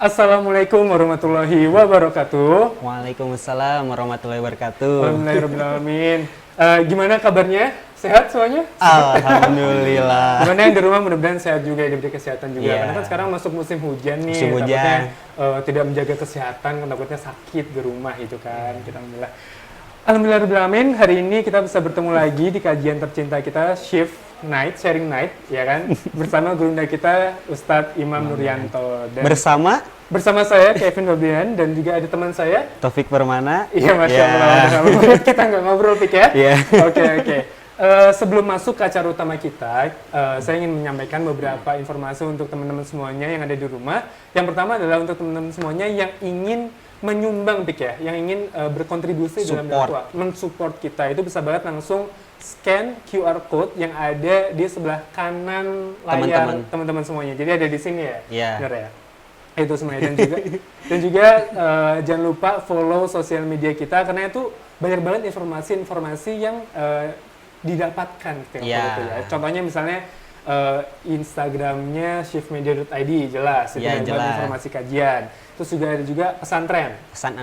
Assalamualaikum warahmatullahi wabarakatuh. Waalaikumsalam warahmatullahi wabarakatuh. Alhamdulillahirrahmanirrahim. Gimana kabarnya? Sehat semuanya? Alhamdulillah. Gimana yang di rumah mudah-mudahan sehat juga, diberi kesehatan juga. Yeah. Karena kan sekarang masuk musim hujan nih. Musim hujan. Takutnya tidak menjaga kesehatan, takutnya sakit di rumah itu kan. Kita alhamdulillah. Alhamdulillahirrahmanirrahim. Hari ini kita bisa bertemu lagi di kajian tercinta kita, Shift Night, Sharing Night, ya kan? Bersama gurunda kita, Ustadz Imam Nuryanto. Dan bersama saya, Kevin Fabian, dan juga ada teman saya, Taufik Permana. Iya, Masya Allah. Kita nggak ngobrol, Pik, ya? Iya. Oke. Sebelum masuk ke acara utama kita, saya ingin menyampaikan beberapa informasi untuk teman-teman semuanya yang ada di rumah. Yang pertama adalah untuk teman-teman semuanya yang ingin menyumbang, Pik, ya, yang ingin berkontribusi dalam dakwah, mensupport kita, itu bisa banget langsung scan QR code yang ada di sebelah kanan layar teman-teman semuanya. Jadi ada di sini ya, benar ya? Itu semuanya. Dan juga jangan lupa follow sosial media kita karena itu banyak banget informasi-informasi yang didapatkan gitu ya. Contohnya misalnya Instagramnya shiftmedia.id jelas, itu buat informasi kajian. Terus juga ada juga pesantren. Pesan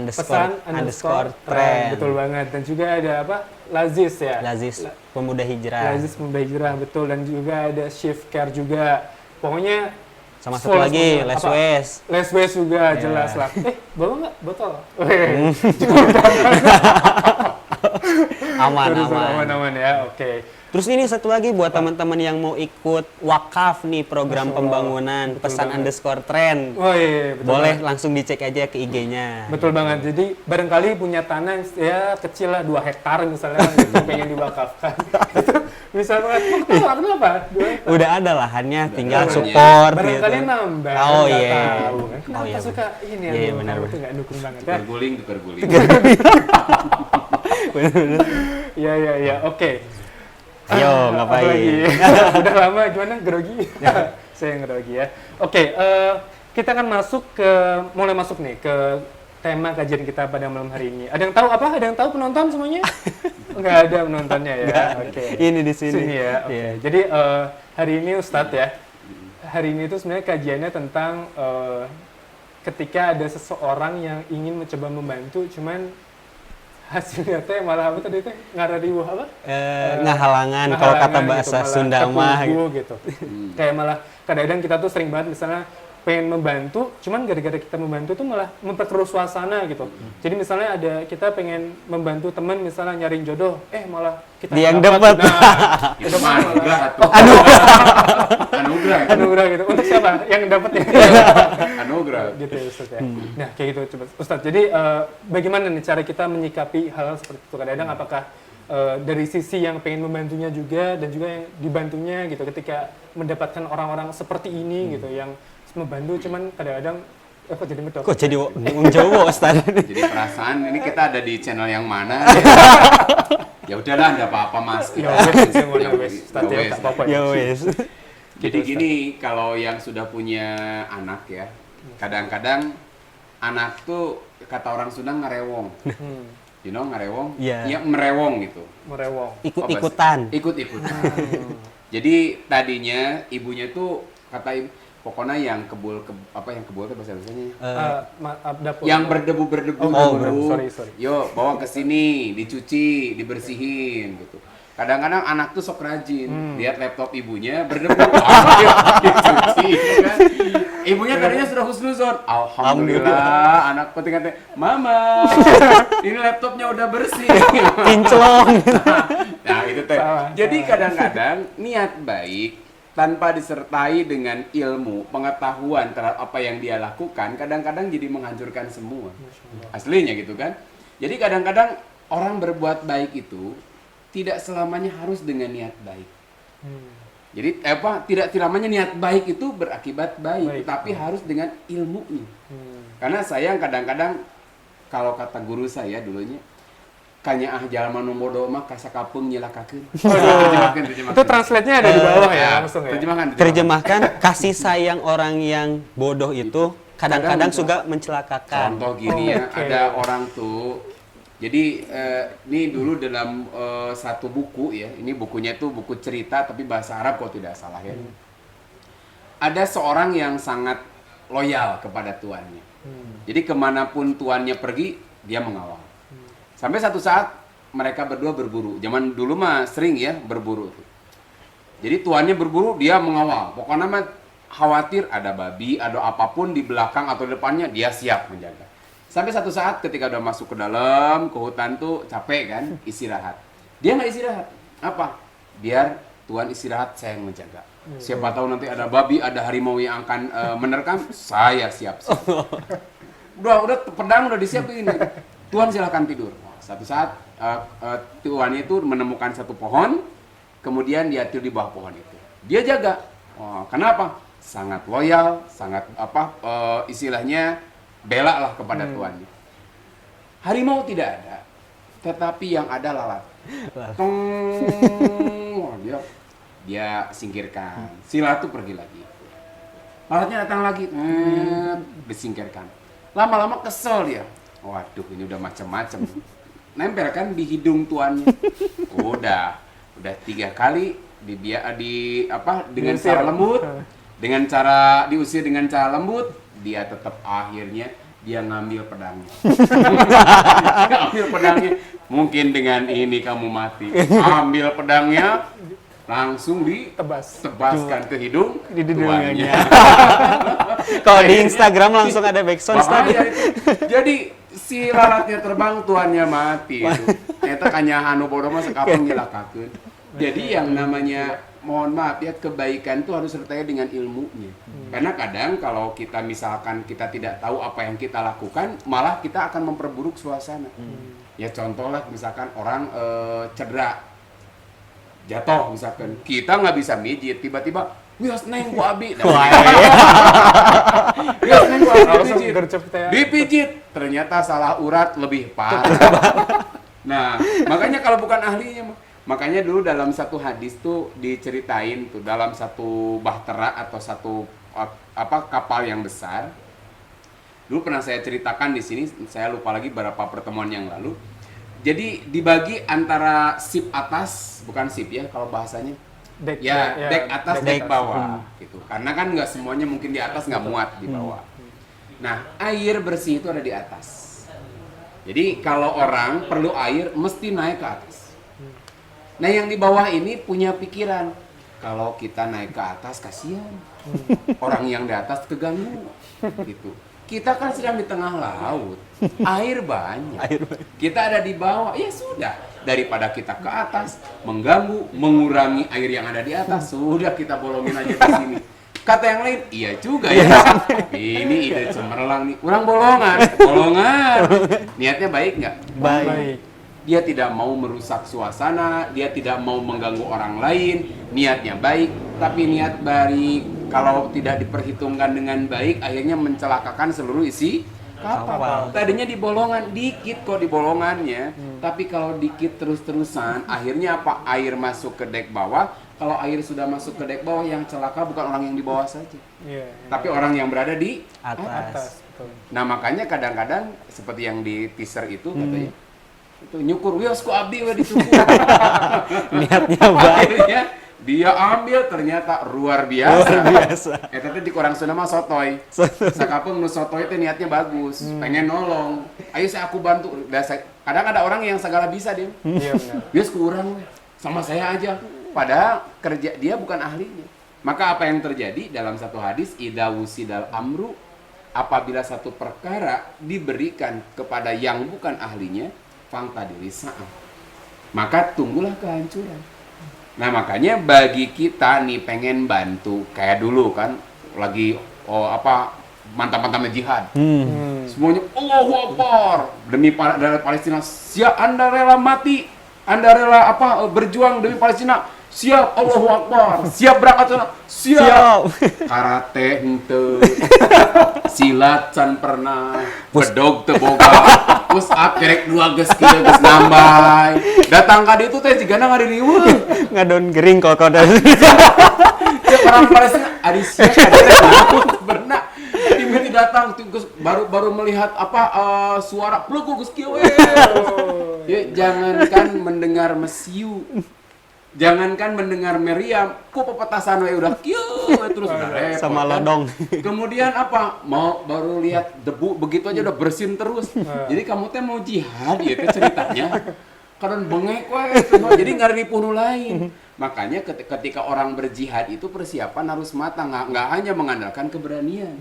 underscore tren. Betul banget. Dan juga ada apa? Lazis ya. Lazis Pemuda Hijrah. Lazis Pemuda Hijrah, betul. Dan juga ada Shift Care juga. Pokoknya sama satu lagi, Les Wes juga jelas lah. Bawa nggak botol? Aman ya, oke. Terus ini satu lagi buat teman-teman yang mau ikut wakaf nih program pembangunan pesan underscore tren. Oh iya, betul. Boleh langsung dicek aja ke IG-nya. Betul banget. Jadi barangkali punya tanah ya kecil lah 2 hektar misalnya gitu, pengen diwakafkan. Itu bisa banget. Kenapa? Udah ada lahannya, tinggal support barangkali gitu. Nambah. Oh iya. Kenapa suka ini ya? Iya benar. Itu nggak dukung banget ya. Tukar guling. Iya. Oke. Ayo, ngapain? Udah lama gimana? Grogi? Saya yang grogi ya. Oke, kita akan mulai masuk nih ke tema kajian kita pada malam hari ini. Ada yang tahu apa? Ada yang tahu penonton semuanya? Nggak ada penontonnya ya? Oke. Ini di sini. Ya? Oke. Yeah. Jadi hari ini Ustadz ya, hari ini itu sebenarnya kajiannya tentang ketika ada seseorang yang ingin mencoba membantu, cuman hasilnya teh malah apa tadi teh ngarariwuh apa? Ngahalangan kalau kata bahasa gitu, Sunda mah gitu. Kayak malah kadang-kadang kita tuh sering banget misalnya pengen membantu, cuman gara-gara kita membantu tuh malah memperkeruh suasana gitu. Jadi misalnya kita pengen membantu teman misalnya nyariin jodoh, malah kita dia yang dapat. Itu mah anugerah gitu. Untuk siapa yang dapatnya? Anugerah. Gitu ya Ustaz ya. Nah, kayak gitu coba Ustaz. Jadi bagaimana nih cara kita menyikapi hal-hal seperti itu? Kadang-kadang apakah dari sisi yang pengen membantunya juga dan juga yang dibantunya gitu ketika mendapatkan orang-orang seperti ini gitu yang membantu cuman kadang-kadang kok jadi medok. Kok jadi wong Jawa Ustaz? Jadi perasaan ini kita ada di channel yang mana? Ya udahlah, enggak apa-apa Mas. Ya wes. Jadi gini, kalau yang sudah punya anak ya, kadang-kadang anak tuh kata orang Sunda ngerewong. You know ngerewong? Iya. Ya merewong gitu. Merewong. Ikut-ikutan. Jadi tadinya ibunya tuh kata ibu, pokoknya yang kebul itu bahasa Indonesianya. Yang berdebu-berdebu. Sorry. Yo, bawa ke sini, dicuci, dibersihin gitu. Kadang-kadang anak tuh sok rajin, lihat laptop ibunya berdebu, dicuci kan. Ibunya tadinya sudah husnuzon. Alhamdulillah, anak penting katanya, "Mama, ini laptopnya udah bersih." Kinclong. Nah, itu teh. Jadi kadang-kadang niat baik tanpa disertai dengan ilmu, pengetahuan terhadap apa yang dia lakukan, kadang-kadang jadi menghancurkan semua. Aslinya gitu kan. Jadi kadang-kadang orang berbuat baik itu tidak selamanya harus dengan niat baik. Jadi tidak selamanya niat baik itu berakibat baik. Tapi harus dengan ilmunya. Karena saya kadang-kadang kalau kata guru saya dulunya, kanya jalma nu bodoh mah kasakapeung nyilakakeun. Terjemahkan. Itu translate-nya ada di bawah ya, langsung ya. Terjemahkan, kasih sayang orang yang bodoh itu kadang-kadang juga mencelakakan. Contoh gini ya, ada orang tuh. Jadi ini dulu dalam satu buku ya, ini bukunya itu buku cerita tapi bahasa Arab kalau tidak salah ya. Ada seorang yang sangat loyal kepada tuannya. Jadi kemanapun tuannya pergi, dia mengawal. Sampai satu saat mereka berdua berburu. Zaman dulu mah sering ya berburu tuh. Jadi tuannya berburu, dia mengawal. Pokoknya mah khawatir ada babi, ada apapun di belakang atau di depannya, dia siap menjaga. Sampai satu saat ketika udah masuk ke dalam, ke hutan tuh capek kan, istirahat. Dia nggak istirahat. Apa? Biar tuan istirahat, saya yang menjaga. Siapa tahu nanti ada babi, ada harimau yang akan menerkam, saya siap. Udah pedang udah disiapin. Tuan silakan tidur. Satu saat tuannya itu menemukan satu pohon, kemudian dia tidur di bawah pohon itu. Dia jaga. Kenapa? Sangat loyal, sangat istilahnya bela lah kepada tuannya. Harimau tidak ada, tetapi yang ada lalat. Dia singkirkan. Si lalat itu pergi lagi. Lalatnya datang lagi, disingkirkan. Lama-lama kesel dia. Waduh, ini udah macam-macam. Nempel kan di hidung tuannya. Udah 3 kali dengan cara lembut, dengan cara diusir dengan cara lembut, dia tetap akhirnya dia ngambil pedangnya. Ambil pedangnya, mungkin dengan ini kamu mati. Ambil pedangnya, langsung ditebaskan ke hidung tuannya. Kalau di Instagram langsung ada backsound. Jadi si lalatnya terbang, tuannya mati. Ternyata kanya anu bodoh mah sekapeng nyelakakeun. Jadi yang namanya, mohon maaf ya, kebaikan itu harus sertai dengan ilmunya. Karena kadang kalau kita misalkan kita tidak tahu apa yang kita lakukan, malah kita akan memperburuk suasana. Ya contoh lah, misalkan orang cedera, jatuh misalkan, kita nggak bisa mijit, tiba-tiba wios neng ku abi. Wios neng ku abi dipijit, ternyata salah urat lebih parah. Nah, makanya kalau bukan ahlinya, makanya dulu dalam satu hadis tuh diceritain tuh, dalam satu bahtera atau satu kapal yang besar. Dulu pernah saya ceritakan di sini, saya lupa lagi beberapa pertemuan yang lalu. Jadi dibagi antara sip atas, bukan sip ya kalau bahasanya. Dek atas, dek bawah gitu. Karena kan nggak semuanya mungkin di atas, nggak muat di bawah. Nah, air bersih itu ada di atas. Jadi kalau orang perlu air mesti naik ke atas. Nah, yang di bawah ini punya pikiran, kalau kita naik ke atas kasihan, orang yang di atas keganggu, gitu. Kita kan sedang di tengah laut, air banyak. Kita ada di bawah, ya sudah. Daripada kita ke atas, mengganggu, mengurangi air yang ada di atas, sudah kita bolongin aja ke sini. Kata yang lain, iya juga ya. Ini ide cemerlang nih, kurang bolongan. Niatnya baik nggak? Baik. Dia tidak mau merusak suasana, dia tidak mau mengganggu orang lain, niatnya baik, tapi niat baik kalau tidak diperhitungkan dengan baik, akhirnya mencelakakan seluruh isi kapal. Tadinya di bolongan, dikit kok di bolongannya, tapi kalau dikit terus-terusan, akhirnya apa? Air masuk ke dek bawah. Kalau air sudah masuk ke dek bawah, yang celaka bukan orang yang di bawah saja, tapi orang yang berada di atas. Nah, makanya kadang-kadang seperti yang di teaser itu katanya, itu nyukur wios ku abdi we dicukur. Niatnya baik. Akhirnya dia ambil, ternyata luar biasa. Tapi di kurang Sunda mah sotoy. Sakapeung nu sotoy teh niatnya bagus, pengen nolong. Ayo saya aku bantu. Kadang ada orang yang segala bisa dia. Iya benar. Wios ku urang we, sama saya aja. Padahal kerja dia bukan ahlinya. Maka apa yang terjadi dalam satu hadis, idza wusidal amru, apabila satu perkara diberikan kepada yang bukan ahlinya, fangtadiri sa'ah, maka tunggulah kehancuran. Nah, makanya bagi kita nih pengen bantu, kayak dulu kan lagi mantap-mantapnya jihad. Semuanya Allahu Akbar, demi Palestina, siap Anda rela mati, Anda rela berjuang demi Palestina, siap Allahu Akbar, siap berangkat sana, siap. Karate henteu, silat can pernah, bedog teu boga, push up kerek 2 geus kieu geus nambah. Datang ka ditu teh jigana ngaririweuh. Ngadon gering kok kada. Cek orang Palestina ari siap kada berenang. Tiba-tiba datang baru melihat suara plug geus kieu we. Ya jangankan mendengar mesiu. Jangankan mendengar meriam, ku pepetasan we udah kieu terus udah repot. Sama kan. lodong. Kemudian apa? Mau baru lihat debu begitu aja udah bersin terus. Jadi kamu teh mau jihad ya teh ceritanya. Karena bengek we jadi nggak ada dipunuh lain. Makanya ketika orang berjihad itu persiapan harus matang, nggak hanya mengandalkan keberanian.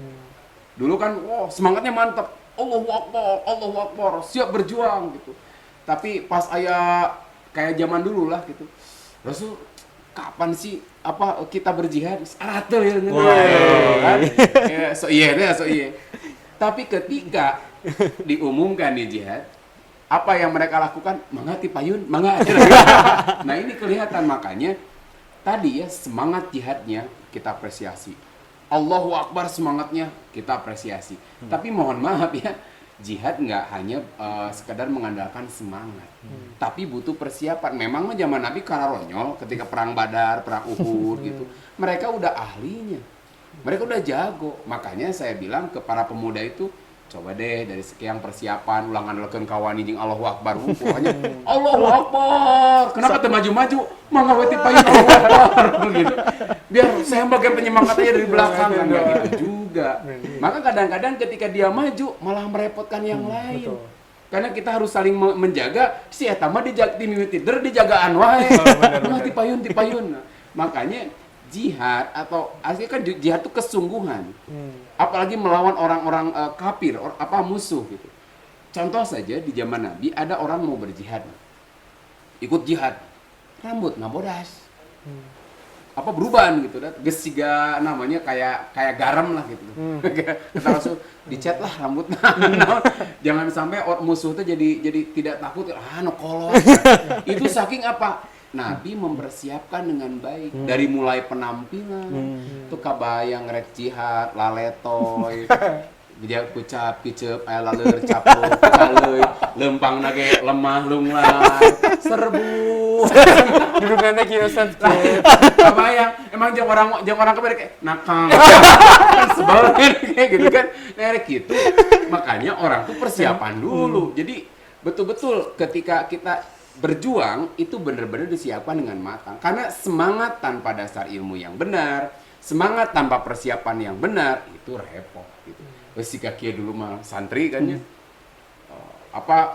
Dulu kan, semangatnya mantap. Allahu Akbar, siap berjuang gitu. Tapi pas kayak zaman dulu lah gitu. Rasul, kapan sih kita berjihad? Aratul ya, kan? Ya, so iya. Tapi ketika diumumkan di jihad, apa yang mereka lakukan? Mangga tipayun, mangga. Nah ini kelihatan, makanya tadi ya semangat jihadnya kita apresiasi. Allahu Akbar semangatnya kita apresiasi. Tapi mohon maaf ya, jihad nggak hanya sekedar mengandalkan semangat, tapi butuh persiapan. Memang zaman Nabi kararonyol ketika perang Badar, perang Uhud gitu, mereka udah ahlinya, mereka udah jago. Makanya saya bilang ke para pemuda itu, coba deh dari sekian persiapan ulangan lakukan kawan jeung Allahu Akbar, pokoknya Allahu Akbar. Kenapa tuh maju-maju? Mangga we tipain Allahu Akbar gitu. Biar saya bagian penyemangat aja dari belakang kan enggak gitu juga. Maka kadang-kadang ketika dia maju malah merepotkan yang lain. Betul. Karena kita harus saling menjaga si eta mah dijagaan wae. Mah tipayun. Nah, makanya jihad atau asli kan jihad itu kesungguhan. Apalagi melawan orang-orang kafir, musuh gitu. Contoh saja di zaman Nabi ada orang mau berjihad. Ikut jihad. Rambut ngabodas. Berubahan gitu dah. Gesiga namanya kayak garam lah gitu. Kita langsung dicat lah rambutnya. Jangan sampai musuh itu jadi tidak takut, kolot. Itu saking apa? Nabi mempersiapkan dengan baik dari mulai penampilan tuh kabayang rek jihad laletoy dia kucap picep aya laleur capur caleuy lempang nage lemah lunglai serbu Dudukannya kiyosan. kabayang emang jeung orang kebere kayak nakang sebel kayak gitu kan rek gitu. Makanya orang tuh persiapan dulu. Jadi betul-betul ketika kita berjuang itu benar-benar disiapkan dengan matang. Karena semangat tanpa dasar ilmu yang benar, semangat tanpa persiapan yang benar itu repot gitu. Si kaki dulu mah santri kan ya.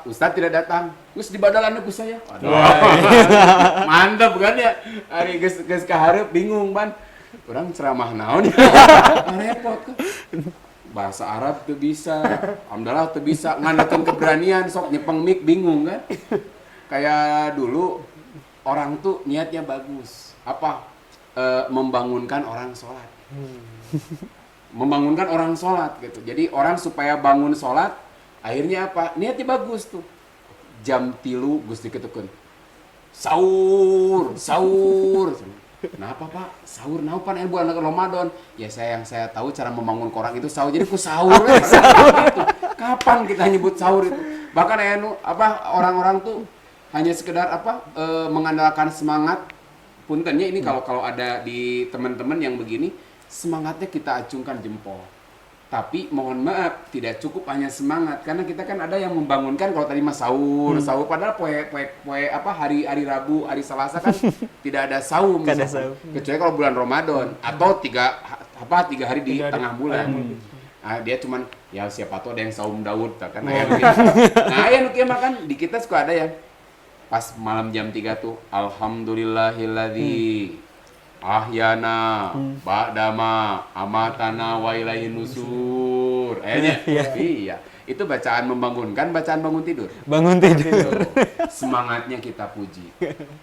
Ustadz tidak datang, geus dibadalan ku saya. Aduh. Mantap kan ya. Ari geus kahareup bingung ban. Urang ceramah naon ya. Repot kan. Bahasa Arab tuh bisa, alhamdulillah tuh bisa, ngandalkeun keberanian sok nyepeng mik bingung kan. Kayak dulu orang tuh niatnya bagus, membangunkan orang sholat, membangunkan orang sholat gitu. Jadi orang supaya bangun sholat, akhirnya apa? Niatnya bagus tuh. Jam 3 Gusti ketukun, sahur. Kenapa Pak? Sahur naon pan bulan Ramadan? Ya yang saya tahu cara membangun orang itu sahur. Jadi ku sahur. Gitu. Kapan kita nyebut sahur itu? Bahkan orang-orang tuh hanya sekedar mengandalkan semangat. Puntennya ini kalau ada di teman-teman yang begini, semangatnya kita acungkan jempol. Tapi mohon maaf, tidak cukup hanya semangat, karena kita kan ada yang membangunkan. Kalau tadi mas sahur padahal hari Rabu, hari Selasa kan tidak ada sahur, kecuali kalau bulan Ramadan atau tiga hari di tengah bulan. Nah, dia cuman ya siapa tuh ada yang saum Daud kan ayat gitu. Nah, ayat makan di kita suka ada ya. Pas malam jam 3 tuh, alhamdulillahilladzi ahyana ba'dama amatana wa ilaihin nusur. Iya. Itu bacaan membangunkan, bacaan bangun tidur. Bangun tidur. Semangatnya kita puji.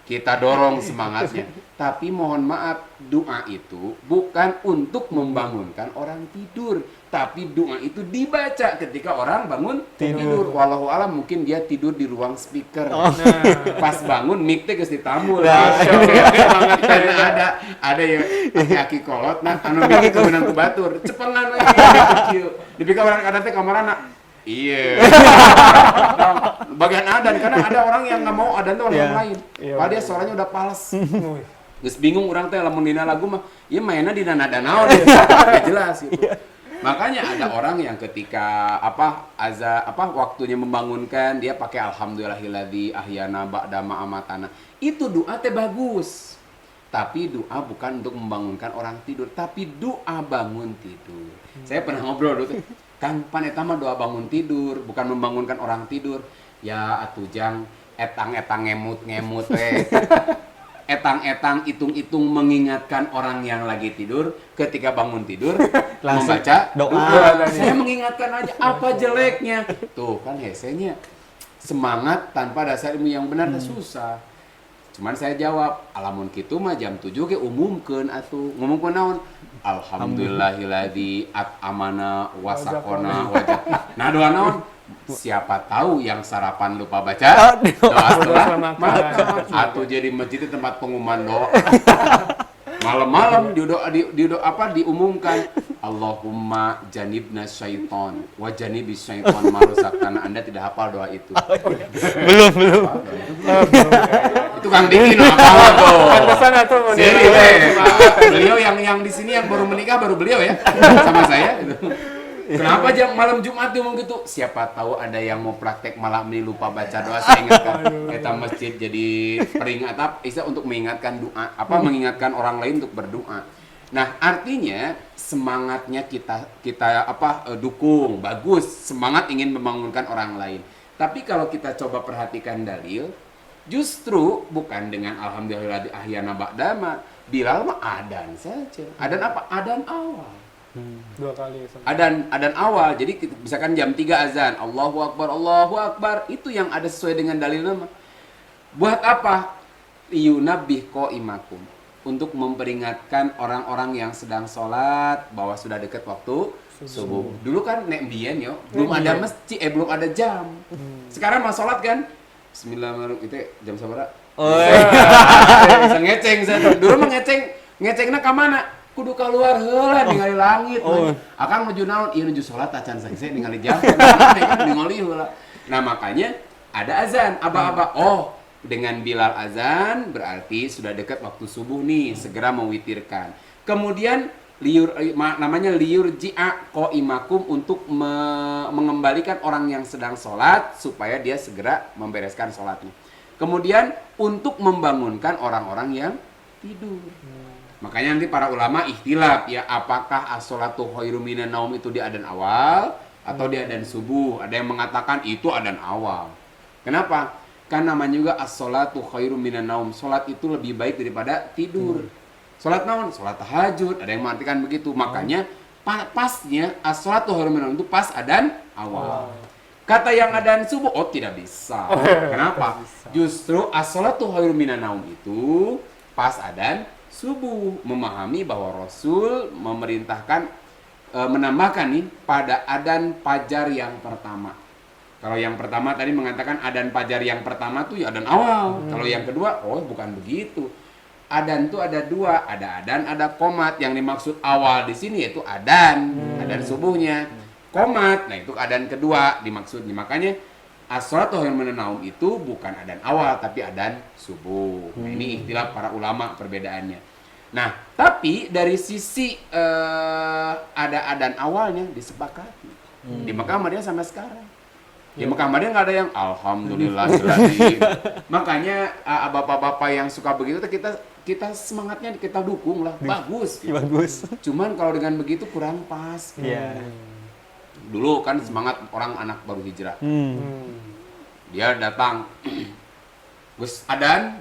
Kita dorong semangatnya. Tapi mohon maaf, doa itu bukan untuk membangunkan orang tidur, tapi doa itu dibaca ketika orang bangun tidur. Wallahu alam, mungkin dia tidur di ruang speaker. Pas bangun mic teh geus ditamul. Semangat ada ya aki kolot nah anu mic keunang ku batur. Cepengan we kieu. Dipika orang kada teh kamarana. Iya. Bagian adan karena ada orang yang nggak mau adan tuh orang lain. Padahal dia suaranya udah pales. Geus bingung orang teh lamun dina lagu mah ieu mainna dina nada naon ya. Gak jelas gitu. Makanya ada orang yang ketika waktunya membangunkan dia pakai alhamdulillahilladzi ahyana ba'da ma amatana. Itu doa teh bagus. Tapi doa bukan untuk membangunkan orang tidur, tapi doa bangun tidur. Saya pernah ngobrol dulu, Kang pan eta mah doa bangun tidur, bukan membangunkan orang tidur. Ya atuh jang etang-etang ngemut-ngemut etang-etang hitung-hitung mengingatkan orang yang lagi tidur ketika bangun tidur Langsung membaca doa. Saya mengingatkan aja apa jeleknya. Tuh kan hesenya semangat tanpa dasar ilmu yang benar susah. Cuman saya jawab, alamun kitu mah jam 7 ge umumkeun atuh. Ngomongkeun naon? Alhamdulillahilladzi at'amana wa saqona wajah. Nah doa naon? Siapa tahu yang sarapan lupa baca doa setelah makan. Atau jadi masjid itu tempat pengumuman doa. Malam-malam diumumkan Allahumma janibna syaiton wa janibis syaiton marusakana. Anda tidak hafal doa itu. Belum. Itu Kang Diki hafal tuh. Pantesan atuh mau Sini beliau yang di sini yang baru menikah baru beliau ya sama saya. Kenapa jam malam Jumat ngomong gitu? Siapa tahu ada yang mau praktek malam ini lupa baca doa. Saya ingatkan kita masjid jadi peringatan untuk mengingatkan doa, mengingatkan orang lain untuk berdoa. Nah, artinya semangatnya kita dukung, bagus, semangat ingin membangunkan orang lain. Tapi kalau kita coba perhatikan dalil, justru bukan dengan alhamdulillah ahyana ba'dama, Bilal mah adan saja. Adan apa? Adan awal. 2 kali sama. Adan awal, jadi misalkan jam 3 azan, Allahu Akbar, itu yang ada sesuai dengan dalil nama. Buat apa? Yunabbih qaimakum, untuk memperingatkan orang-orang yang sedang sholat bahwa sudah dekat waktu subuh. Dulu kan nek mbien yo, belum ada masjid, belum ada jam. Sekarang mah sholat kan, Bismillahirrahmanirrahim, itu jam sabaraha? Bisa ngeceng saya. Dulu mah ngecengna ka mana? Kudu keluar heula ningali langit. Akang nuju naon? Ieu nuju salat acan saya ningali jam. Kan ningali heula. Nah, makanya ada azan. Aba-aba, dengan Bilal azan berarti sudah dekat waktu subuh nih, segera mewitirkan. Kemudian namanya liur ji'a qaimakum, untuk mengembalikan orang yang sedang sholat supaya dia segera membereskan sholatnya. Kemudian untuk membangunkan orang-orang yang tidur. Makanya nanti para ulama ikhtilaf ya, apakah as-sholatu khairum minan naum itu di adzan awal atau di adzan subuh. Ada yang mengatakan itu adzan awal. Kenapa? Kan namanya juga as-sholatu khairum minan naum. Salat itu lebih baik daripada tidur. Salat naon? Salat tahajud. Ada yang mengartikan begitu. Makanya pasnya as-sholatu khairum minan naum itu pas adzan awal. Kata yang adzan subuh, tidak bisa. Kenapa? Justru as-sholatu khairum minan naum itu pas adzan subuh, memahami bahwa Rasul memerintahkan menambahkan nih pada adzan fajar yang pertama. Kalau yang pertama tadi mengatakan adzan fajar yang pertama tuh ya adzan awal. Kalau yang kedua, bukan begitu. Adzan tuh ada 2, ada adzan, ada qomat. Yang dimaksud awal di sini yaitu adzan subuhnya. Qomat, nah itu adzan kedua dimaksudnya. Makanya as-sholatu khairum minan naum itu bukan adzan awal tapi adzan subuh. Nah, ini ikhtilaf para ulama perbedaannya. Nah, tapi dari sisi ada adzan awalnya disepakati. Di Mekah Madinah sampai sekarang. Di Mekah Madinah nggak ada yang alhamdulillah. Makanya bapak-bapak yang suka begitu kita semangatnya kita dukung lah, bagus. Gitu. Bagus. Cuman kalau dengan begitu kurang pas. Dulu kan semangat orang anak baru hijrah. Dia datang, Gus adan,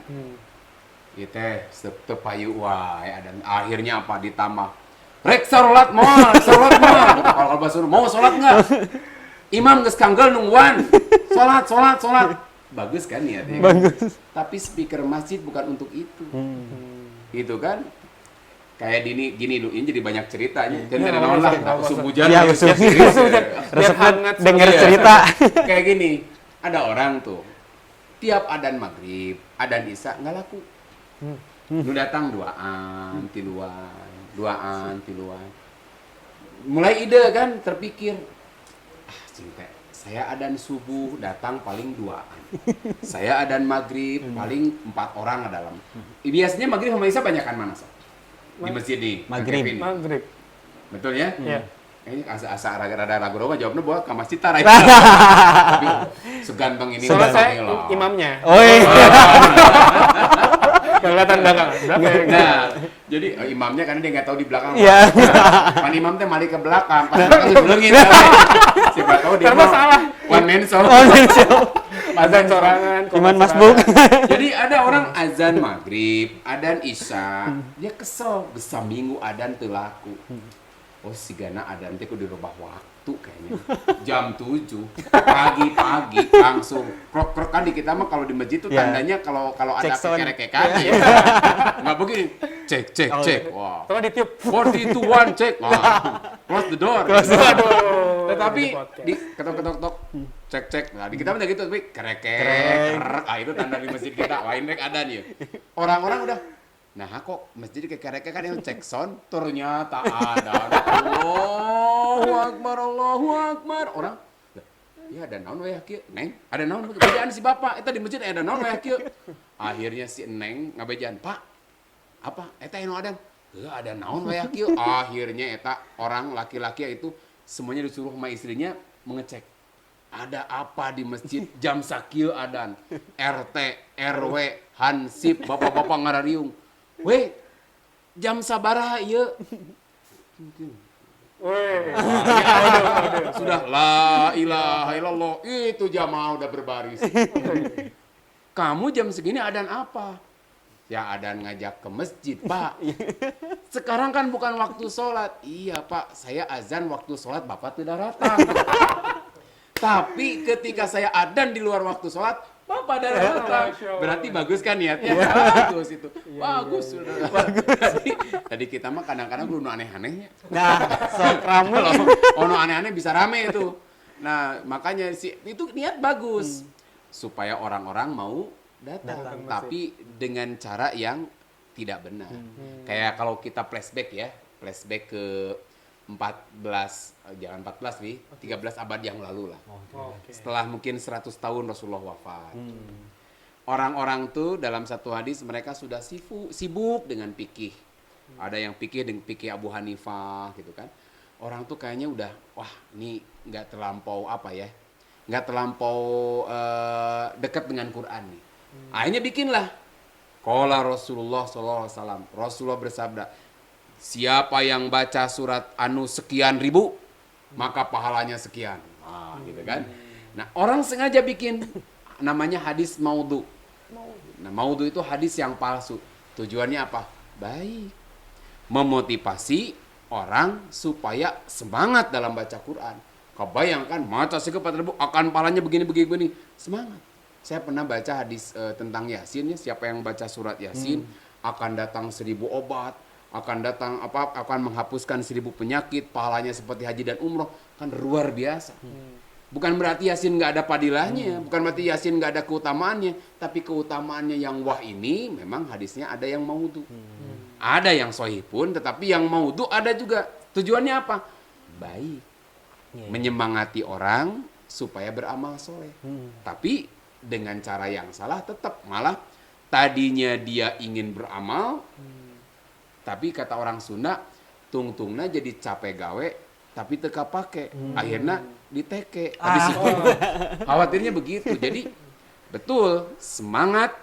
kita tepayu wae adan. Akhirnya apa ditambah? Rek salat mah. Kalau bahasa mau salat nggak? Imam geus kanggel nungguan. Salat. Bagus kan ya? Bagus. Tapi speaker masjid bukan untuk itu. Gitu kan? Kayak gini ini jadi banyak ceritanya. Jadi ada naon lah, usum hujan. Ya, usum hujan. Hangat Dengar cerita. Kayak gini, ada orang tuh tiap adzan maghrib, adzan isya nggak laku. Lu datang duaan, tiluan. Mulai ide kan terpikir, cinta. Saya adzan subuh datang paling 2an. Saya adzan maghrib paling 4 orang dalam. Biasanya maghrib sama isya banyakan mana, Sob? Di masjid nih, Maghrib. Betul ya? Iya. asa rada ragu mah jawabnya bahwa ke masjid tarai. Tapi seganteng ini Soalnya saya lah. imamnya. Oh iya. Kelihatan belakang. Nah, jadi imamnya karena dia nggak tahu di belakang. Iya. Pan imam teh mali ke belakang, pas dilengin. Siapa tahu dia Karena mau salah. one man show. Azan sorangan. Iman komat masbuk. sorangan. Jadi ada orang azan maghrib, adan isya, dia kesel, gesa minggu adan teu laku. Oh sigana adan teh kudu dirubah waktu kayaknya. Jam 7 pagi-pagi langsung krok-krok kan di kita mah kalau di masjid tuh Ya. tandanya kalau ada Cek sound. kekerek-kerekan ya. Enggak begini. Cek. Wah. Coba ditiup. 42 cek. Wah. Close the door. Aduh. Tetapi Podcast. di ketok-ketok cek. Nah, di kita mah gitu tapi kerek. Ah itu tanda di masjid kita. Wah, ini ada nih. Orang-orang udah nah kok masjid kayak kan yang cek sound ternyata ada. Allahu Akbar. Orang ya ada naon we kieu, Neng. Ada naon bejaan si Bapak eta di masjid ada naon we kieu. Akhirnya si Neng ngabejaan, "Pak, apa eta anu adan?" "Heuh, ada naon we kieu." Akhirnya eta orang laki-laki itu semuanya disuruh sama istrinya mengecek. Ada apa di masjid jam sakieu adan? RT, RW, Hansip, bapak-bapak ngarariung. Weh, jam sabaraha ieu? Weh. Sudah la ilaha illallah, itu jamaah udah berbaris. Kamu jam segini adan apa? Ya adan ngajak ke masjid, Pak. Sekarang kan bukan waktu sholat. Iya, Pak, saya azan waktu sholat, Bapak tidak datang. Tapi ketika saya adan di luar waktu sholat, Bapak datang. Berarti bagus kan niatnya? Bagus itu. Bagus sudah. Tadi kita mah kadang-kadang belum aneh-anehnya. Nah, sok rame. Kalau ono aneh-aneh bisa rame itu. Nah, makanya itu niat bagus supaya orang-orang mau datang, tapi dengan cara yang tidak benar. Kayak kalau kita flashback ke 13 abad yang lalu lah. Setelah mungkin 100 tahun Rasulullah wafat. Orang-orang tuh dalam satu hadis mereka sudah sibuk dengan fikih. Ada yang fikih dengan fikih Abu Hanifah gitu kan. Orang tuh kayaknya udah wah ini nggak terlampau dekat dengan Quran nih. Akhirnya bikinlah. Qala Rasulullah SAW. Rasulullah bersabda, siapa yang baca surat anu sekian ribu, maka pahalanya sekian. Nah, gitu kan. Nah, orang sengaja bikin namanya hadis maudhu. Nah, maudhu itu hadis yang palsu. Tujuannya apa? Baik. Memotivasi orang supaya semangat dalam baca Quran. Kebayangkan, maca sih 4.000 akan pahalanya begini. Semangat. Saya pernah baca hadis tentang Yasin ya, siapa yang baca surat Yasin akan datang 1000 obat, akan menghapuskan 1000 penyakit, pahalanya seperti haji dan umroh, kan luar biasa. Bukan berarti Yasin nggak ada padilahnya, bukan berarti Yasin nggak ada keutamaannya, tapi keutamaannya yang wah ini memang hadisnya ada yang maudhu. Ada yang sahih pun, tetapi yang maudhu ada juga. Tujuannya apa? Baik. Menyemangati orang supaya beramal soleh. Tapi dengan cara yang salah tetap malah tadinya dia ingin beramal, tapi kata orang Sunda tungtungna jadi capek gawe tapi teka pake, akhirnya diteke habis itu. Khawatirnya begitu. Jadi betul semangat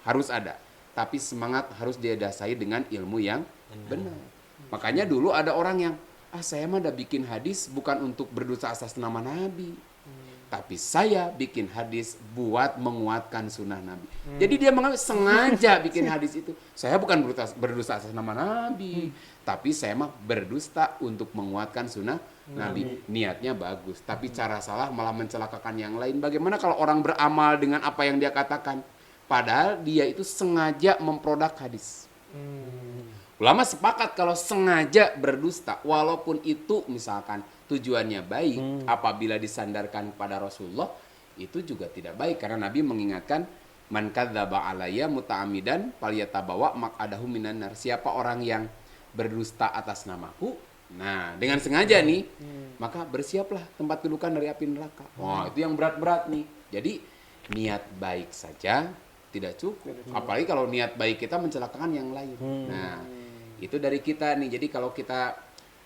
harus ada, tapi semangat harus didasari dengan ilmu yang benar. Makanya dulu ada orang yang saya mah udah bikin hadis bukan untuk berdosa atas nama Nabi, tapi saya bikin hadis buat menguatkan sunnah Nabi. Jadi dia sengaja bikin hadis itu. Saya bukan berdusta atas nama Nabi, tapi saya mah berdusta untuk menguatkan sunnah Nabi. Niatnya bagus, tapi cara salah malah mencelakakan yang lain. Bagaimana kalau orang beramal dengan apa yang dia katakan, padahal dia itu sengaja memproduk hadis. Ulama sepakat kalau sengaja berdusta, walaupun itu misalkan tujuannya baik, apabila disandarkan pada Rasulullah, itu juga tidak baik. Karena Nabi mengingatkan, man kadzdzaba alayya muta'ammidan falyatabawa maq'adahu minan nar. Siapa orang yang berdusta atas namaku, nah dengan sengaja nih, maka bersiaplah tempat dudukan dari api neraka. Wah, itu yang berat-berat nih. Jadi niat baik saja tidak cukup. Apalagi kalau niat baik kita mencelakakan yang lain. Nah, itu dari kita nih. Jadi kalau kita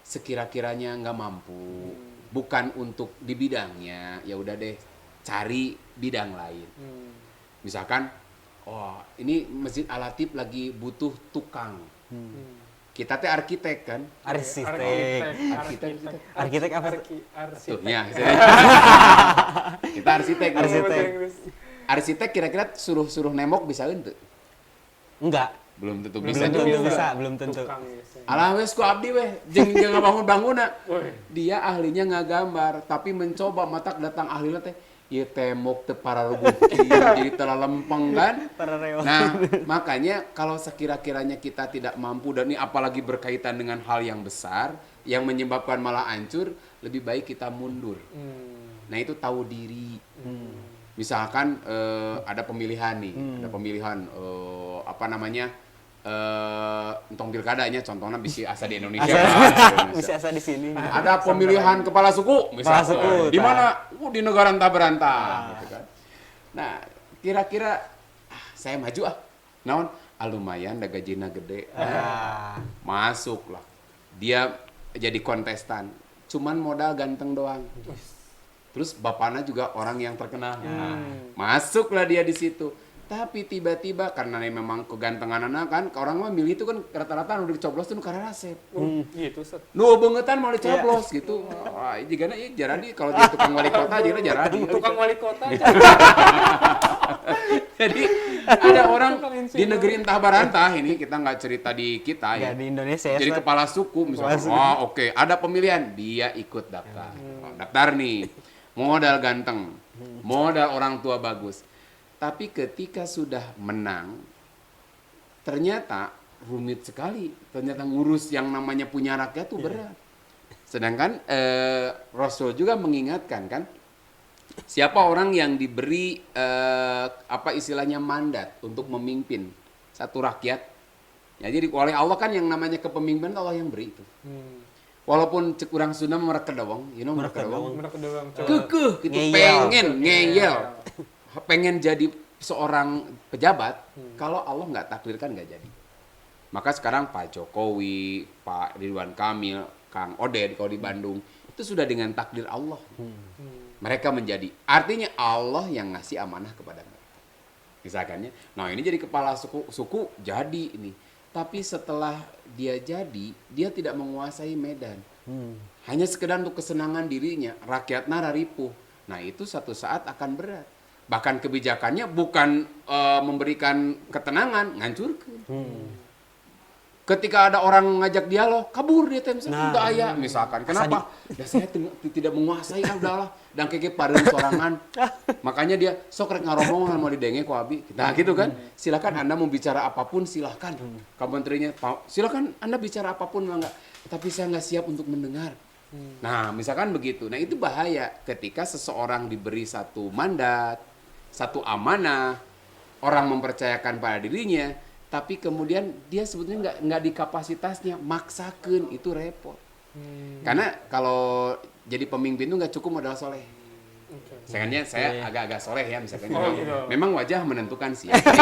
sekira-kiranya nggak mampu, bukan untuk di bidangnya, ya udah deh cari bidang lain. Misalkan, oh ini Masjid Al-Latif lagi butuh tukang. Kita teh arsitek kan? Arsitek apa? Tuh, ya. Kita arsitek. Arsitek kira-kira suruh nembok bisa ente? Enggak. Belum tentu Belum bisa. tentu bisa, belum tentu. Alah wes ku abdi weh, jeung ngabangun-bangunna. Dia ahlinya ngagambar, tapi mencoba matak datang ahlina teh ieu tembok teu pararubuh jadi terlempeng kan. Nah, makanya kalau sekira-kiranya kita tidak mampu dan ini apalagi berkaitan dengan hal yang besar yang menyebabkan malah hancur, lebih baik kita mundur. Nah, itu tahu diri. Misalkan ada pemilihan nih, ada pemilihan apa namanya? Entong pilkadanya contohnya bisa asa di Indonesia. Bisa asa di sini. Ada pemilihan kepala suku misalnya. Di mana? Di negara entah berantah gitu kan. Nah, kira-kira saya maju naon lumayan da gajina gede. Masuklah. Dia jadi kontestan. Cuman modal ganteng doang. Terus bapaknya juga orang yang terkenal. Masuklah dia di situ. Tapi tiba-tiba karena memang kegantengan anak kan, orang mah milih itu kan rata-rata udah dicoblos tuh karena resep. Gitu, Set. Nu beungetan mau dicoblos gitu. Wah, jigana ieu jaradi kalau dia tukang wali kota jigana jaradi. Tukang wali kota. Jadi ada orang di negeri entah barantah ini kita nggak cerita di kita ya. Di Indonesia ya. Jadi kepala suku misalnya. Oke, ada pemilihan, dia ikut daftar. Daftar nih. Modal ganteng. Modal orang tua bagus. Tapi ketika sudah menang, ternyata rumit sekali. Ternyata ngurus yang namanya punya rakyat tuh berat. Sedangkan Rasul juga mengingatkan kan, siapa orang yang diberi apa istilahnya mandat untuk memimpin satu rakyat. Ya, jadi oleh Allah kan yang namanya kepemimpinan Allah yang beri itu. Walaupun cek urang Sunda merekedawang, merekedawang. Kekeh gitu, pengen ngeyel. Pengen jadi seorang pejabat, kalau Allah nggak takdirkan nggak jadi. Maka sekarang Pak Jokowi, Pak Ridwan Kamil, Kang Oded kalau di Bandung, itu sudah dengan takdir Allah. Mereka menjadi, artinya Allah yang ngasih amanah kepada mereka. Misalkannya, nah ini jadi kepala suku jadi ini. Tapi setelah dia jadi, dia tidak menguasai medan. Hanya sekedar untuk kesenangan dirinya, rakyatnya raripuh. Nah itu satu saat akan berat. Bahkan kebijakannya bukan memberikan ketenangan, ngancurkan. Ketika ada orang ngajak dialog, kabur dia misalkan untuk ayah misalkan. Kenapa? Ya saya tidak menguasai, udahlah. Dan keke pareun sorangan. Makanya dia sok rek ngaromongan mau didenge ku abi. Nah gitu kan. Silakan Anda mau bicara apapun silakan. Kamu menterinya, silakan Anda bicara apapun enggak. Tapi saya nggak siap untuk mendengar. Nah misalkan begitu. Nah itu bahaya ketika seseorang diberi satu mandat, satu amanah, orang mempercayakan pada dirinya, tapi kemudian dia sebetulnya nggak di kapasitasnya, maksakeun, itu repot. Karena kalau jadi pemimpin itu nggak cukup modal soleh. Misalnya saya agak-agak soleh ya misalkan. Memang wajah menentukan sih. Ya. Jadi,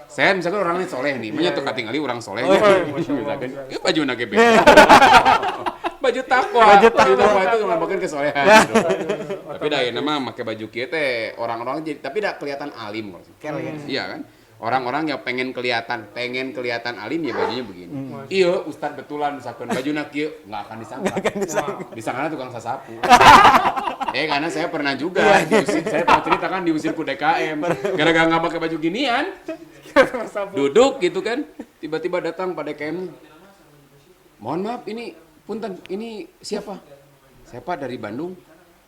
saya misalkan orangnya soleh nih, menyentuh katingali orang soleh. Misalkan, baju nage beda. Baju takwa itu melambangkan kesolehan. Tapi dah ya nama pakai baju kieu teh orang-orang jadi tapi dah kelihatan alim kok. Iya kan? Orang-orang yang pengen kelihatan alim ya bajunya begini. Iya, Ustad betulan misalkan bajuna kieu enggak akan disangka. Disangkanya tukang sasapu. Karena saya pernah juga saya pernah cerita kan diusir ku DKM gara-gara enggak pakai baju ginian. Duduk gitu kan, tiba-tiba datang pada DKM. Mohon maaf ini punten, ini siapa? Saya Pak dari Bandung.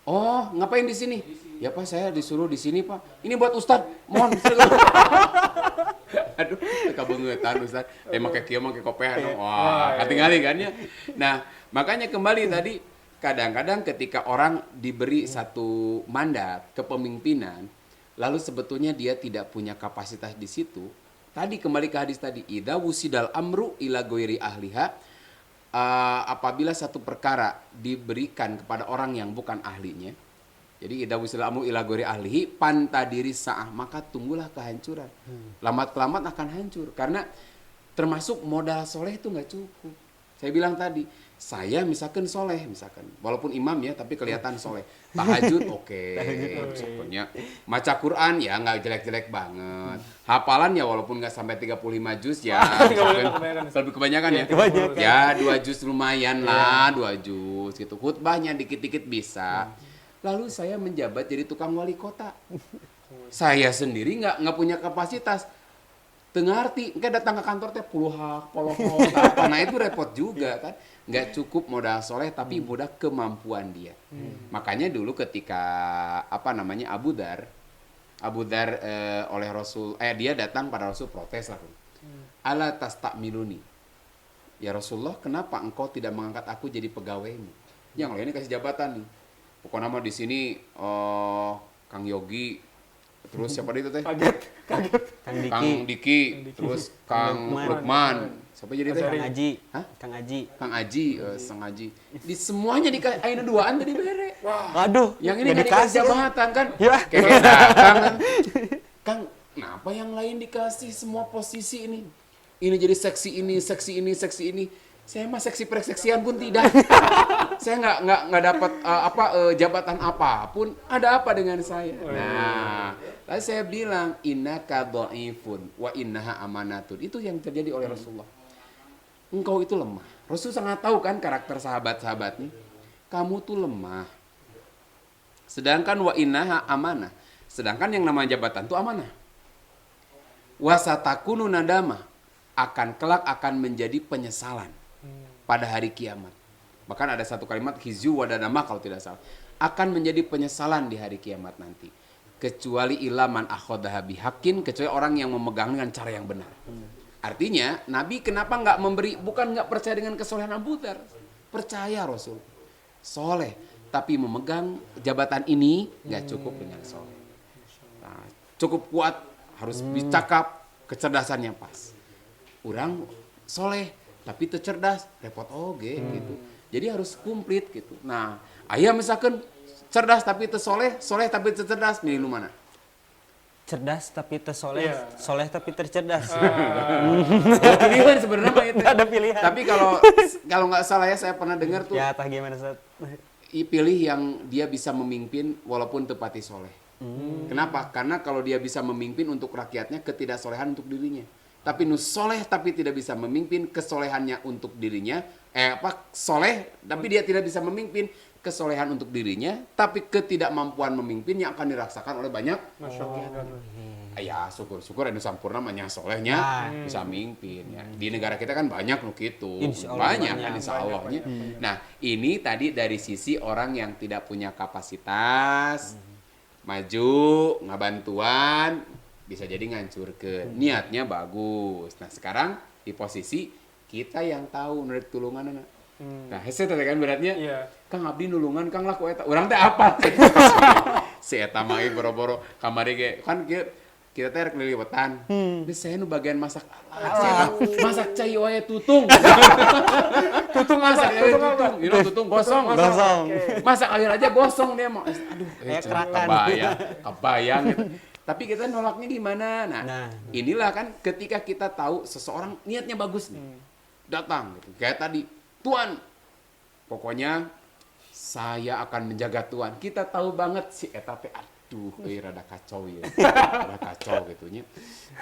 Oh, ngapain di sini? Ya Pak, saya disuruh di sini Pak. Ini buat Ustad. Mohon. Aduh, kebangetan Ustad. Make kieu make kopehan. Wah, katingali kan ya. Nah, makanya kembali tadi kadang-kadang ketika orang diberi satu mandat kepemimpinan, lalu sebetulnya dia tidak punya kapasitas di situ. Tadi kembali ke hadis tadi, idza wusidal amru ila ghairi ahliha. Apabila satu perkara diberikan kepada orang yang bukan ahlinya, jadi idza wusidal amru ila ghairi ahlihi pantadiri sa'ah, maka tunggulah kehancuran. Lambat kelamat akan hancur karena termasuk modal soleh itu nggak cukup. Saya bilang tadi, saya misalkan soleh, misalkan walaupun imam ya tapi kelihatan soleh, tahajud oke, misalkannya maca Quran ya nggak jelek-jelek banget, hafalan ya walaupun nggak sampai 35 juz ya, lebih kebanyakan ya, ya 2 juz lumayan lah, 2 juz gitu, khutbahnya dikit-dikit bisa. Lalu saya menjabat jadi tukang wali kota, saya sendiri nggak punya kapasitas. Tengah arti, enggak datang ke kantor teh puluhak, polohok, apa. Nah itu repot juga kan. Nggak cukup modal soleh, tapi modal kemampuan dia. Makanya dulu ketika, Abu Dar oleh Rasul, dia datang pada Rasul protes lah. Ala tastakmiluni. Ya Rasulullah, kenapa engkau tidak mengangkat aku jadi pegawaimu? Yang lainnya kasih jabatan nih. Pokoknya nama di sini, Kang Yogi, terus siapa itu teh? Kaget. Kang Diki, terus Kang Lukman. Siapa jadi teh? Kang Aji. Hah? Kang Aji, Sang Aji. Di semuanya aina duaan tadi bere. Aduh, Yang ini nggak nggak dikasih jabatan kan? Ya. Kayak datang kan. Kang, kenapa yang lain dikasih semua posisi ini? Ini jadi seksi ini. Saya mah seksi perseksian pun tidak. Saya nggak dapat jabatan apapun. Ada apa dengan saya? Nah, lalu saya bilang innaka dhaifun wa innaha amanatun. Itu yang terjadi oleh Rasulullah. Engkau itu lemah. Rasul sangat tahu kan karakter sahabat-sahabatnya. Kamu tuh lemah. Sedangkan wa innaha amanah. Sedangkan yang namanya jabatan itu amanah. Wasatakunu nadama. Kelak akan menjadi penyesalan pada hari kiamat. Bahkan ada satu kalimat hizyu wadadama kalau tidak salah. Akan menjadi penyesalan di hari kiamat nanti. Kecuali ilaman akhodaha bihaqqin, kecuali orang yang memegang dengan cara yang benar. Artinya, Nabi kenapa bukan nggak percaya dengan kesolehan Abu Dar. Percaya Rasul. Soleh. Tapi memegang jabatan ini nggak cukup dengan soleh. Nah, cukup kuat, harus bercakap, kecerdasannya pas. Orang soleh, tapi tercerdas, repot gitu. Jadi harus komplit gitu. Nah, ayah misalkan cerdas tapi tersoleh, soleh tapi tercerdas, milih lu mana? Cerdas tapi tersoleh, soleh tapi tercerdas. Pilihan sebenarnya mah itu. Ada pilihan. Tapi kalau nggak salah ya saya pernah dengar tuh. Ya, tah gimana Ustaz? Pilih yang dia bisa memimpin walaupun tepati soleh. Kenapa? Karena kalau dia bisa memimpin untuk rakyatnya, ketidaksolehan untuk dirinya. Tapi soleh tapi tidak bisa memimpin, kesolehannya untuk dirinya. Soleh tapi dia tidak bisa memimpin, kesolehan untuk dirinya, tapi ketidakmampuan memimpin yang akan dirasakan oleh banyak. Masya Allah. Ya syukur Anu Sampurna mah solehnya bisa mimpin ya. Di negara kita kan banyak loh gitu. Banyak kan insya Allahnya. Nah, ini tadi dari sisi orang yang tidak punya kapasitas, maju, ngabantuan, bisa jadi ngancurkeun. Niatnya bagus. Nah, sekarang di posisi kita yang tahu nurik tulungan anak. Nah, hese teh kan beratnya. Kang abdi nulungan Kang laku eta. Urang teh apa? Si eta mah boro-boro kamari ge kan kita teh rek liliwetan. Geus saya nu bagian masak. Masak cai wae tutung. Tutung masak tutung. You know tutung gosong. Masak air aja gosong dia mah. Aduh, kebayang gitu. Tapi kita nolaknya gimana? Nah, inilah kan ketika kita tahu seseorang niatnya bagus nih. Datang gitu. Kayak tadi, Tuan, pokoknya saya akan menjaga Tuan. Kita tahu banget si eta teh rada kacau ya. Rada kacau gitu nya.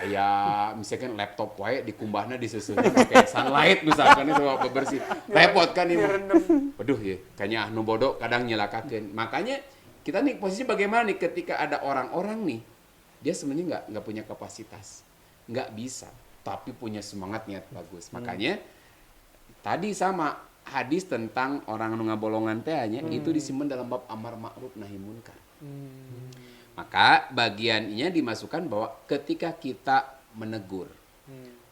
Ya, misalkan laptop wae dikumbahna disusunnya pakai sunlight misalkan itu bebersih. Repot kan ini. Waduh ya, kayaknya anu bodoh kadang nyelakakeun. Makanya kita nih posisi bagaimana nih ketika ada orang-orang nih dia sebenarnya nggak punya kapasitas, nggak bisa, tapi punya semangat niat bagus. Makanya tadi sama hadis tentang orang nu ngabolongan teh itu disimpan dalam bab amar ma'ruf nahi munkar. Maka bagiannya dimasukkan bahwa ketika kita menegur,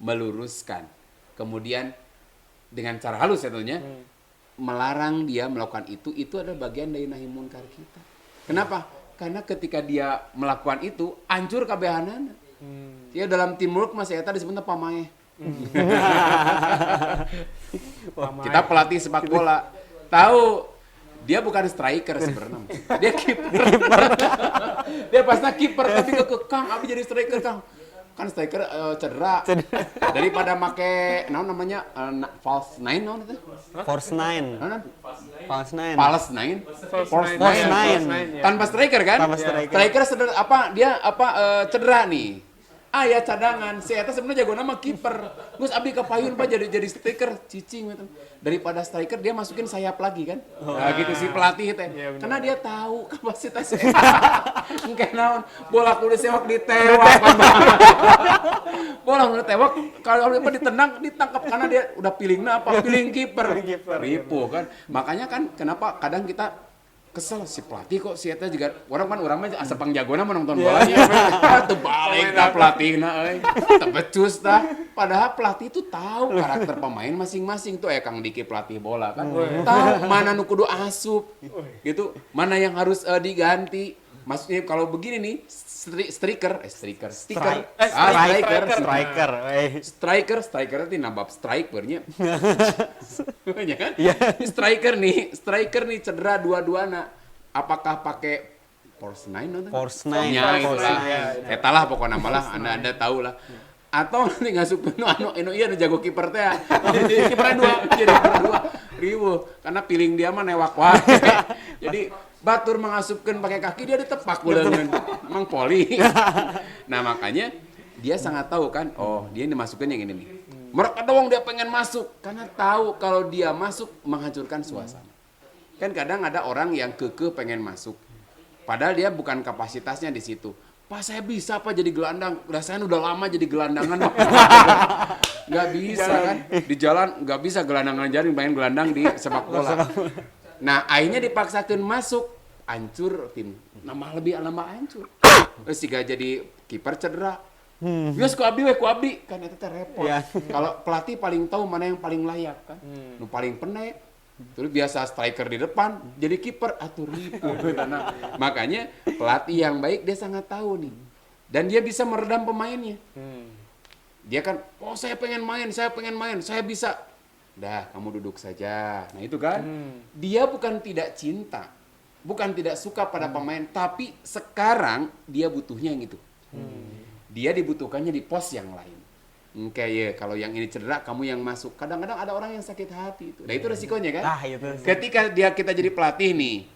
meluruskan, kemudian dengan cara halus tentunya melarang dia melakukan itu adalah bagian dari nahi munkar kita. Kenapa? Karena ketika dia melakukan itu, hancur kabehanana. Dia dalam teamwork masih eta disebutnya pamaeh. Kita pelatih sepak bola. Tahu, dia bukan striker sebenarnya. Dia kiper. Dia pasnya kiper tapi kekang, abi jadi striker, Kang. kan striker cedera. Daripada make namanya false nine itu. Force 9. Naon? False 9. False nine. Force 9. Tanpa striker kan? Tanpa striker. Striker cedera nih. Ya cadangan, si eta sebenarnya jago nama kiper. Terus abdi kepayun Pak jadi striker, cicing gitu. Daripada striker dia masukin sayap lagi kan. Nah gitu si pelatih teh. Karena dia tahu kapasitasnya. Engke naon, bola kudu sewak ditewak. Bola kudu tewak kalau ditendang ditangkap karena dia udah pilingna apa? Piling kiper. Ripuh kan. Makanya kan kenapa kadang kita kesel si pelatih kok si eta juga orang mah asapang jagona mah nonton bolanya teu balik tah pelatihna euy teu becus tah padahal pelatih itu tahu karakter pemain masing-masing tuh Kang Diki pelatih bola kan tahu mana nu kudu asup gitu mana yang harus diganti maksudnya kalau begini nih striker itu nambah strikernya ya kan striker nih cedera dua-duana apakah pakai Force 9 Force 9 ya itulah eta lah pokoknya malah anda tahu lah atau nanti ngasup anu iya jago kiper teh kiper dua ribu karena piling dia mah newak wae jadi batur mengasupkan pakai kaki dia ditepak uleun emang poli. Nah makanya dia sangat tahu kan, oh dia dimasukkan yang ini nih. Mereka doang dia pengen masuk karena tahu kalau dia masuk menghancurkan suasana. Kan kadang ada orang yang kekeh pengen masuk, padahal dia bukan kapasitasnya di situ. Pak saya bisa Pak jadi gelandang, rasanya udah lama jadi gelandangan Pak. Nggak bisa kan, di jalan nggak bisa gelandangan jadi main gelandang di sepak bola. Nah akhirnya dipaksakan masuk. Hancur tim, nambah hancur. Terus jika jadi kiper cedera, Yes, ku abdi kan itu teh repot. Yeah. Kalau pelatih paling tahu mana yang paling layak kan. Nu paling penek. Terus biasa striker di depan, jadi kiper atur ripuh. Nah, makanya pelatih yang baik dia sangat tahu nih. Dan dia bisa meredam pemainnya. Dia kan, oh saya pengen main, saya bisa. Dah, kamu duduk saja. Nah itu kan, dia bukan tidak cinta. Bukan tidak suka pada pemain, tapi sekarang dia butuhnya yang itu. Dia dibutuhkannya di pos yang lain. Kayak kalau yang ini cedera, kamu yang masuk. Kadang-kadang ada orang yang sakit hati itu. Nah itu resikonya kan. Nah, itu. Ketika kita jadi pelatih nih,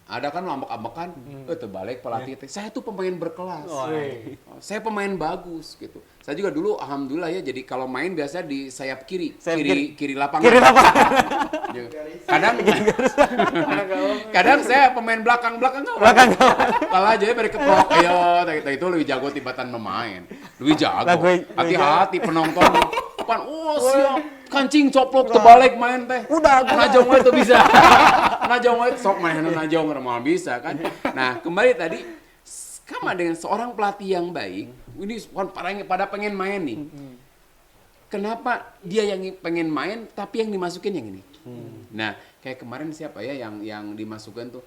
ada kan ambek-ambekan, terbalik pelatih. Saya tuh pemain berkelas. Saya pemain bagus gitu. Saya juga dulu alhamdulillah ya, jadi kalau main biasa di sayap kiri lapangan. Kadang saya pemain belakang. Kalah aja beri keprok. Ayo, itu lebih jago tibatan pemain. Lebih jago. Hati-hati penonton. Siap. Kancing coplok terbalik main teh. Udah najong we tuh bisa. Najong we sok main najong normal bisa kan. Nah, kembali tadi sama dengan seorang pelatih yang baik, ini pada pengen main nih. Kenapa dia yang pengen main tapi yang dimasukin yang ini? Nah, kayak kemarin siapa ya yang dimasukkan tuh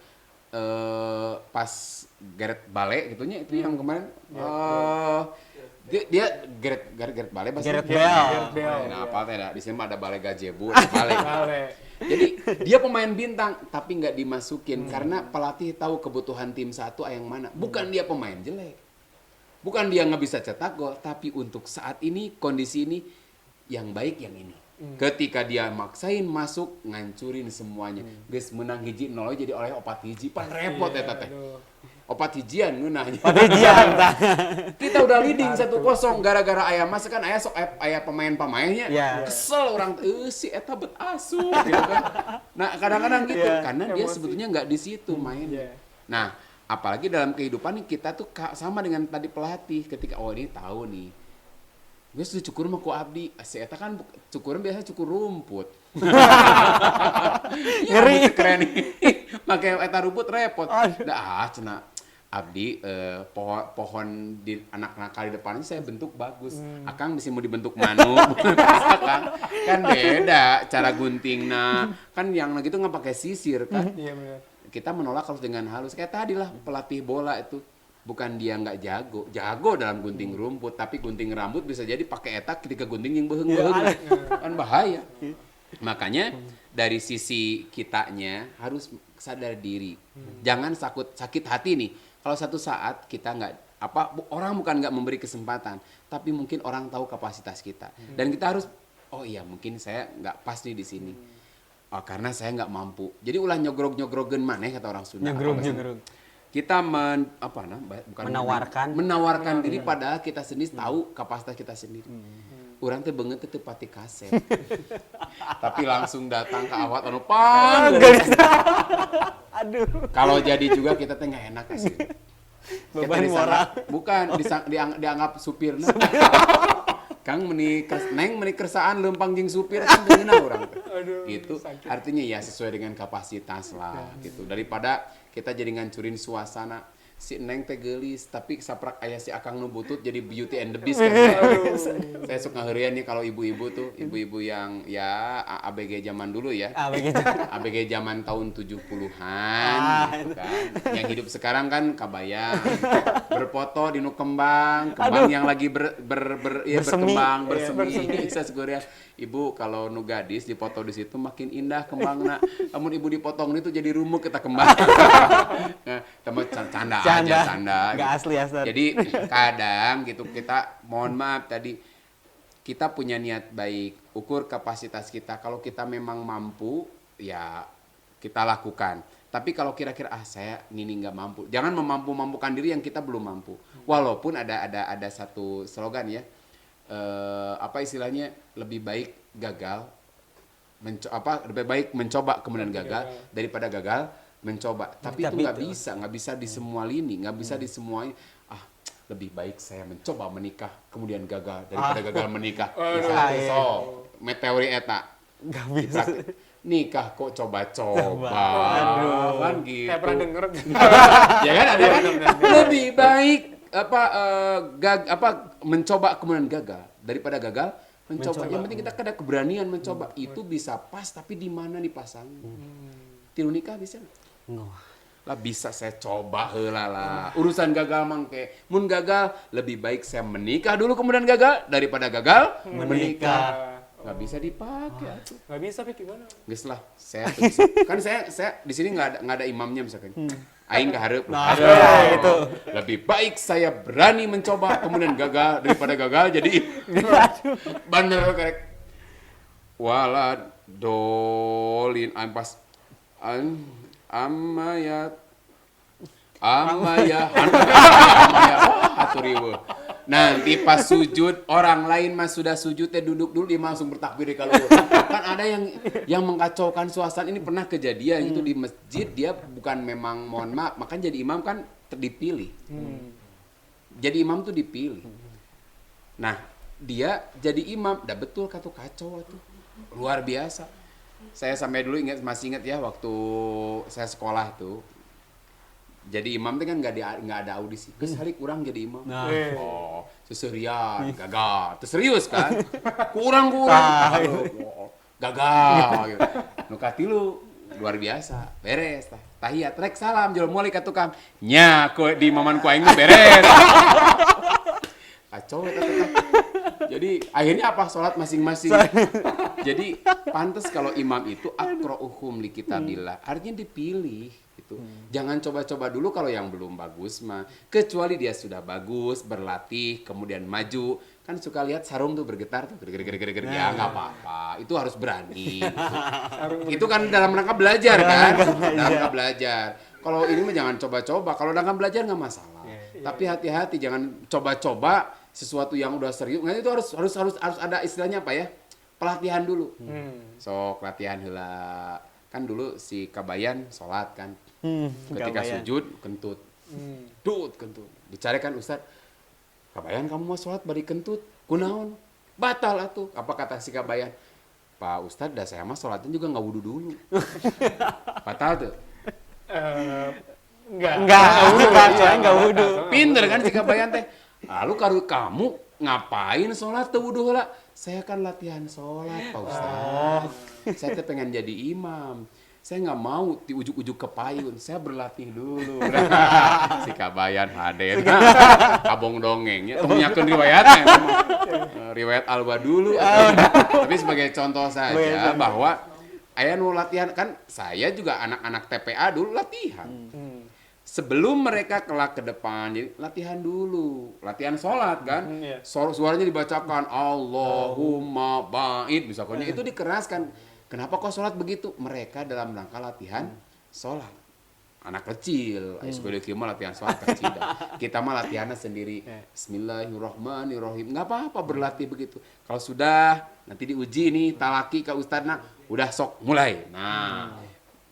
pas Gareth Bale gitunya itu yang kemarin dia Gareth Bale bahasa Gareth Bale. Nah, apa teh di sini ada Bale Gazebo, Bale. Jadi dia pemain bintang tapi nggak dimasukin karena pelatih tahu kebutuhan tim satu yang mana. Bukan dia pemain jelek. Bukan dia nggak bisa cetak gol, tapi untuk saat ini kondisi ini yang baik yang ini. Ketika dia maksain masuk ngancurin semuanya. Guys menang hiji 0 jadi oleh opat hiji pan repot ya teh. Opat hijian ngeunahnya. Kita udah leading 1-0 gara-gara aya mas kan aya pemain-pemainnya. Yeah. Kesel orang si eta bet asu gitu kan. Nah, kadang-kadang gitu karena dia sebetulnya nggak di situ main. Nah, apalagi dalam kehidupan nih kita tuh sama dengan tadi pelatih ketika ini tahu nih. Gue sudah cukur mah ku abdi. Si eta kan cukurnya biasa cukur rumput. Ngeri keren nih. Pakai eta rumput repot. Dah cenah abdi pohon di anak-anak kali depannya saya bentuk bagus. Akang bisa mau dibentuk manuk. kan beda cara guntingna. Kan yang gitu nggak pakai sisir kan. Iya benar. Kita menolak harus dengan halus. Kayak tadi lah pelatih bola itu bukan dia nggak jago dalam gunting rumput, tapi gunting rambut bisa jadi pakai etak ketika gunting yang beheng-beheng. Kan bahaya. Makanya dari sisi kitanya harus sadar diri. Jangan sakit hati nih. Kalau satu saat kita nggak orang bukan nggak memberi kesempatan, tapi mungkin orang tahu kapasitas kita. Dan kita harus, oh iya mungkin saya nggak pas nih di sini. Oh, karena saya nggak mampu. Jadi ulah nyogrog-nyogrogen maneh kata orang Sunda. Nyogrog. Kita menawarkan diri padahal kita sendiri tahu kapasitas kita sendiri. Orang teh banget teh pati kaset. Tapi langsung datang ke awat anu Aduh. Kalau jadi juga kita teh nggak enak kasih. Beban moral. Bukan dianggap supirna. Kang neng meni kersaan lempang jeung supir kan beunah urang. Gitu. Sakit. Artinya ya sesuai dengan kapasitas lah gitu. Daripada kita jadi ngancurin suasana. Si Neng teh geulis, tapi saprak aya si Akang nu butut jadi Beauty and the Beast kan. Saya suka ngeheureun nih kalau ibu-ibu tuh, ibu-ibu yang ya ABG zaman dulu ya. ABG zaman tahun 70-an gitu kan. Yang hidup sekarang kan kabayang. Berfoto di nu kembang yang lagi berkembang, bersemi. Saya segera ibu kalau nu gadis dipoto di situ makin indah kembangna. Namun ibu dipotong itu jadi rumuk kita kembang. Nah, teman canda. Nggak Gitu. asli. Jadi kadang gitu kita mohon maaf tadi kita punya niat baik, ukur kapasitas kita. Kalau kita memang mampu ya kita lakukan. Tapi kalau kira-kira saya ini nggak mampu, jangan memampu-mampukan diri yang kita belum mampu. Walaupun ada satu slogan ya, apa istilahnya, lebih baik gagal lebih baik mencoba kemudian gagal daripada gagal mencoba. Tapi itu nggak bisa di semua lini, nggak bisa di semuanya. Lebih baik saya mencoba menikah kemudian gagal daripada gagal menikah. Teori eta Nggak bisa. nikah kok coba-coba. Kan gitu. Kayak pernah denger. Ya kan ada kan? Lebih baik mencoba kemudian gagal daripada gagal mencoba. Yang penting kita ada keberanian mencoba. Itu bisa pas tapi di mana dipasang. Tilu nikah bisa nggak? Lah bisa saya coba heula lah. Urusan gagal mangke. Mun gagal lebih baik saya menikah dulu kemudian gagal daripada gagal menikah. Nggak bisa dipakai atuh. Nggak bisa, Pik, gimana? Geus lah, saya bisa. Kan saya di sini nggak ada imamnya misalkan. Aing nggak harap. Itu. Lebih baik saya berani mencoba kemudian gagal daripada gagal jadi bener korek. Walad dolin ampas amaya aturiwe. Nanti pas sujud orang lain mas sudah sujud duduk dulu dia langsung bertakbir di kalau kan ada yang mengkacaukan suasana. Ini pernah kejadian itu di masjid, dia bukan memang mohon maaf makanya jadi imam kan dipilih. Jadi imam tuh dipilih. Nah dia jadi imam, dah betul kata kacau tuh luar biasa. Saya sampai dulu masih ingat ya waktu saya sekolah tuh. Jadi imam itu kan nggak ada audisi. Geus halik urang jadi imam. Oh, seserian, gagal. Terus serius kan? Kurang. Gagal gitu. Nu katilu luar biasa. Beres tah. Tahiyat rek salam jol mulai ka tukang. Nya ku di imaman ku aing beres. Kacau eta teh. Jadi akhirnya apa? Salat masing-masing. Jadi pantas kalau imam itu aqra'uhum li kitabillah. Artinya dipilih gitu. Jangan coba-coba dulu kalau yang belum bagus mah. Kecuali dia sudah bagus, berlatih, kemudian maju. Kan suka lihat sarung tuh bergetar tuh. Ger-ger. Ya nggak apa-apa. Itu harus berani. Itu kan dalam rangka belajar kan? Dalam rangka belajar. Kalau ini mah jangan coba-coba. Kalau dalam belajar nggak masalah. Tapi hati-hati jangan coba-coba sesuatu yang udah serius. Nah itu harus ada istilahnya apa ya? Pelatihan dulu. Sok latihan heula. Kan dulu si Kabayan sholat kan. Ketika sujud kentut. Kentut. Dicari kan Ustaz, Kabayan kamu mau sholat bari kentut. Kunaon? Batal atuh. Apa kata si Kabayan? Pak Ustaz, dah saya mah sholatnya juga nggak wudu dulu. Batal tuh. Enggak wudu. Pinter kan si Kabayan teh. Lalu kalau kamu ngapain sholat tuh wudu heula? Saya kan latihan sholat, Pak Ustaz. Saya tuh pengen jadi imam. Saya nggak mau di ujuk-ujuk ke payun. Saya berlatih dulu. Si Kabayan hadir. Abong dongengnya. Temenyakeun riwayatnya. Riwayat Alba dulu. Tapi sebagai contoh saja bahwa aya nu latihan kan saya juga anak-anak TPA dulu latihan. sebelum mereka kelak ke depan, jadi latihan dulu, latihan sholat kan, Iya. suaranya dibacakan Allahumma ba'id, misalnya itu dikeraskan. Kenapa kok sholat begitu? Mereka dalam rangka latihan sholat. Anak kecil, sekolah mah latihan sholat kecil. Kita mah latihannya sendiri. Bismillahirrahmanirrahim. Nggak apa-apa berlatih begitu. Kalau sudah nanti diuji nih talaki ke ustadz, nah udah sok mulai. Nah,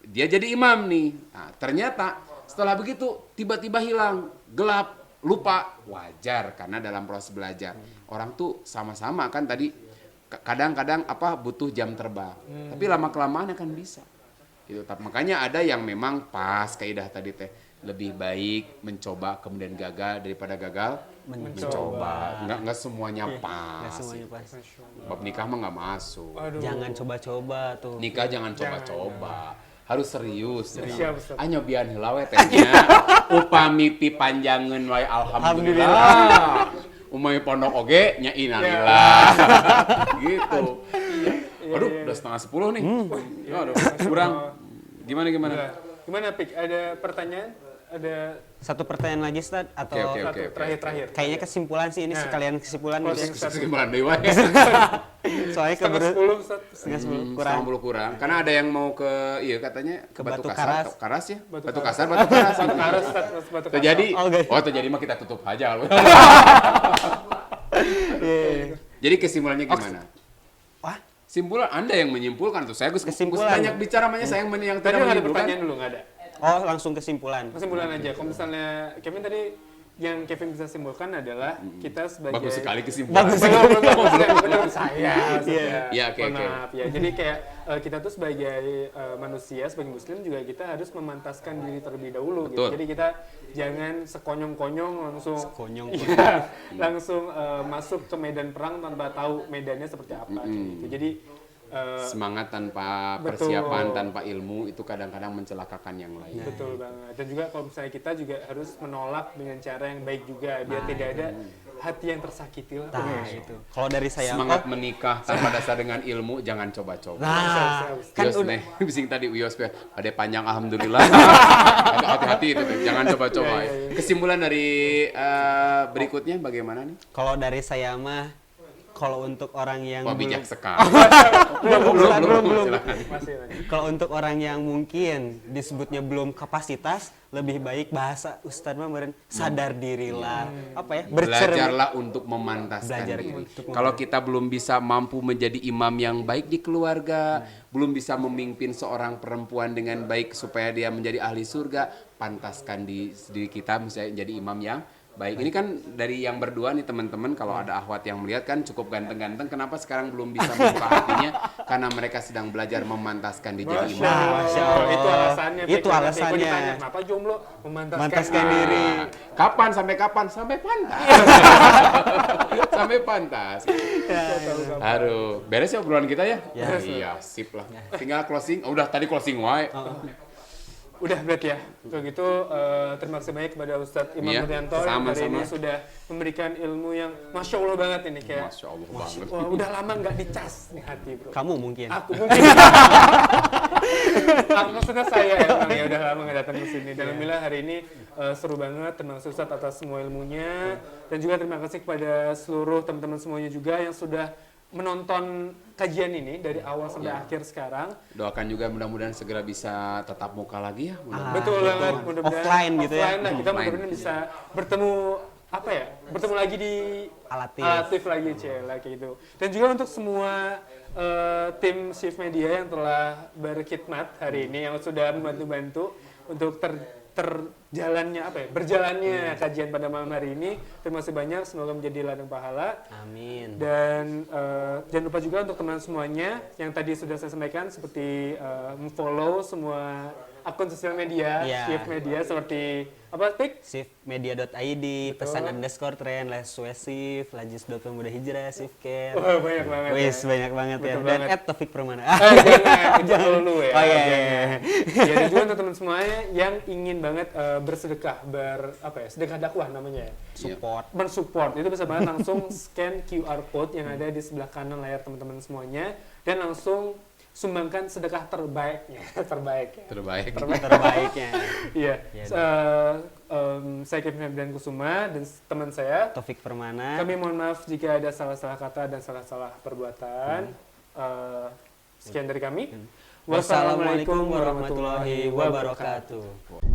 dia jadi imam nih. Nah, ternyata setelah begitu tiba-tiba hilang, gelap, lupa. Wajar karena dalam proses belajar orang tuh sama-sama kan tadi kadang-kadang butuh jam terbang. Tapi lama-kelamaan akan bisa. Gitu. Makanya ada yang memang pas kaidah tadi teh lebih baik mencoba kemudian gagal daripada gagal mencoba. Enggak semuanya pas. Nggak semuanya pas. Bab nikah mah nggak masuk. Aduh. Jangan coba-coba tuh. Nikah jangan coba-coba. Harus serius. Siap, Ustaz. Nyobian heula we tehnya. Upami pipanjangeun wae alhamdulillah. Umay pondok oge nya innalillah. Gitu. Aduh, udah 9:30 nih. Aduh, kurang. Gimana? Gimana, Pik? Ada pertanyaan? Ada Satu pertanyaan lagi, Ustaz, atau Oke. satu terakhir. kayaknya kesimpulan sih ini Nah. sekalian kesimpulan Closing gitu. statement. Gimana deui wae? Soalnya Setengah keburu 10, Ustaz. setengah 10 kurang. 90 kurang. Karena ada yang mau ke katanya Ke Batu Batu Kasar, Karas. Karas ya? Batu Batu Karas. Kasar, Batu Karas. Batu karas, Ustaz. Batu karas. Terjadi, Oh, terjadi mah kita tutup aja. Iya. Jadi kesimpulannya gimana? Wah, Simpulan Anda yang menyimpulkan tuh. Saya Gus Kesimpulan. banyak bicara namanya saya yang Tadi tidak nggak ada menyimpulkan. pertanyaan dulu, nggak ada. oh langsung kesimpulan. Kesimpulan aja. Kalau misalnya Kevin tadi yang Kevin bisa simpulkan adalah kita sebagai Bagus sekali kesimpulan. belum saya. Iya, oke. Maaf ya. Jadi kayak kita tuh sebagai manusia, sebagai muslim juga kita harus memantaskan diri terlebih dahulu gitu. Betul. Jadi kita jangan sekonyong-konyong langsung Sekonyong-konyong. langsung masuk ke medan perang tanpa tahu medannya seperti apa gitu. Jadi Semangat tanpa Betul. persiapan, tanpa ilmu itu kadang-kadang mencelakakan yang lain. betul banget. Dan juga kalau misalnya kita juga harus menolak dengan cara yang baik juga biar tidak ada hati yang tersakiti lah. Nah, itu. Kalau dari saya Semangat menikah tanpa dasar dengan ilmu jangan coba-coba. Nah, kan Wios udah nih, bising tadi Wios ada panjang alhamdulillah. Agak hati-hati itu tuh, jangan coba-coba. Kesimpulan dari berikutnya bagaimana nih? kalau dari saya mah kalau untuk orang yang Wah, belum bijak sekali. belum. Silakan. Masih lagi. Kalau untuk orang yang mungkin disebutnya belum kapasitas, lebih baik bahasa Ustadz mah meureun sadar dirilah. Apa ya? Belajarlah untuk memantaskan Belajar diri. untuk Kalau kita belum bisa mampu menjadi imam yang baik di keluarga, belum bisa memimpin seorang perempuan dengan baik supaya dia menjadi ahli surga, pantaskan di diri kita misalnya jadi imam yang baik. Ini kan dari yang berdua nih teman-teman, kalau ada akhwat yang melihat kan cukup ganteng-ganteng, kenapa sekarang belum bisa membuka hatinya? Karena mereka sedang belajar memantaskan di jadi imam. Masya Allah. Itu alasannya. Itu Pik. Nanti alasannya. gua ditanya, kenapa jomblo memantaskan Memantaskan diri. Kapan? Sampai kapan? Sampai pantas. Sampai pantas. Aduh, beres ya obrolan kita ya? Ya. Iya, sip lah. Tinggal closing. Oh, udah tadi closing wae. Udah berarti ya. Untuk itu terima kasih banyak kepada Ustadz Imam Iya, Nuryanto yang hari sama-sama. ini sudah memberikan ilmu yang Masya Allah banget ini kayak. Masya Allah banget. Wah, udah lama nggak dicas nih hati bro. Kamu mungkin. Aku mungkin. Maksudnya saya emang ya udah lama nggak datang ke sini. Dan alhamdulillah hari ini seru banget. Terima kasih Ustadz atas semua ilmunya. Dan juga terima kasih kepada seluruh teman-teman semuanya juga yang sudah menonton kajian ini dari awal sampai akhir sekarang. Doakan juga mudah-mudahan segera bisa tatap muka lagi ya. Betul banget. Mudah-mudahan Offline gitu ya. offline lah, kita Offline. mudah-mudahan bisa bertemu apa ya? Bertemu lagi di Alatif. lagi Cela kayak gitu. Dan juga untuk semua tim Shift Media yang telah berkhidmat hari ini yang sudah membantu-bantu untuk terjalannya apa ya? Berjalannya kajian pada malam hari ini. Terima kasih banyak, semoga menjadi ladang pahala. Amin. Dan jangan lupa juga untuk teman semuanya yang tadi sudah saya sampaikan seperti follow semua akun sosial media, Iya. Shift Media seperti apa, Pik? Shiftmedia.id, pesan underscore tren, leswesif, lajis.pemuda hijrah, shiftcare. Wah, banyak banget. Wis, ya. banyak banget ya. Betul Dan banget. @taufik permana. Jangan dulu ya. Oh, iya, jangan. iya. Ya, dan juga untuk teman semuanya yang ingin banget bersedekah, sedekah dakwah namanya ya. Support. Mensupport itu bisa banget langsung scan QR code yang ada di sebelah kanan layar teman-teman semuanya dan langsung sumbangkan sedekah terbaiknya. Terbaik. Terbaiknya. Iya. Iya, Saya Kevin Febrian Kusuma dan teman saya. Taufik Permana. Kami mohon maaf jika ada salah-salah kata dan salah-salah perbuatan. Sekian dari kami. Wassalamualaikum warahmatullahi wabarakatuh.